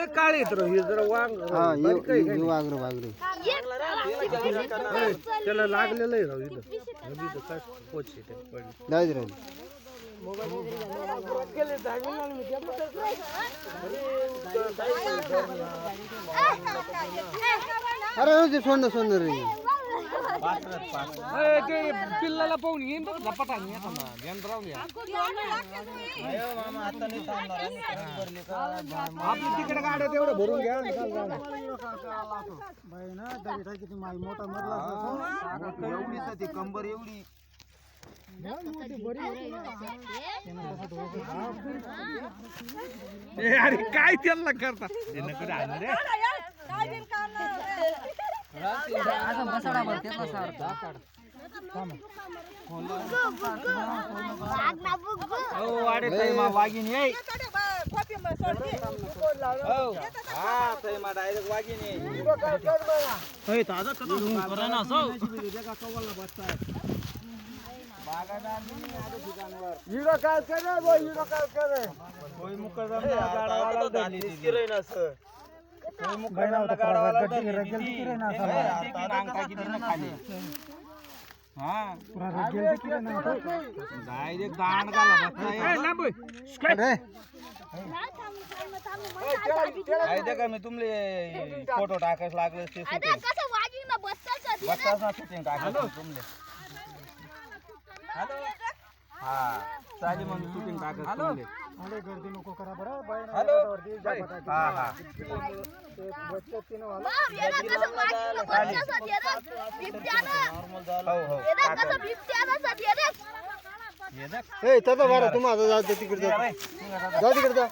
काळे तर हे जरा वाघ वाघर वाघर त्याला लागलेलं आहे राव इथं काय पोच राहिली अरे सोंद सुंदर पिल्लाला पाहून येईन झपाटा आपली तिकडे गाड्या तेवढं भरून घ्या मोठा मधला एवढी ती कंबर एवढी अरे काय त्यांना करता वाघिणी काय करे का मी तुमले फोटो टाकायला लागले शूटिंग टाकायला तुमले हा चालेल मग शूटिंग टाकायला गर्दी नको करा बरं हा हा तुम्हाला जा तिकडे जा तिकडे जा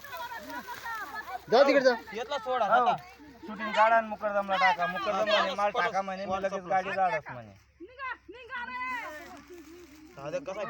तिकडे जा येतला सोडा शूटिंग काढा आणि मुकरदमला टाका मुकरदम माल टाका म्हणे लगेच गाडी जाडच म्हणे कसा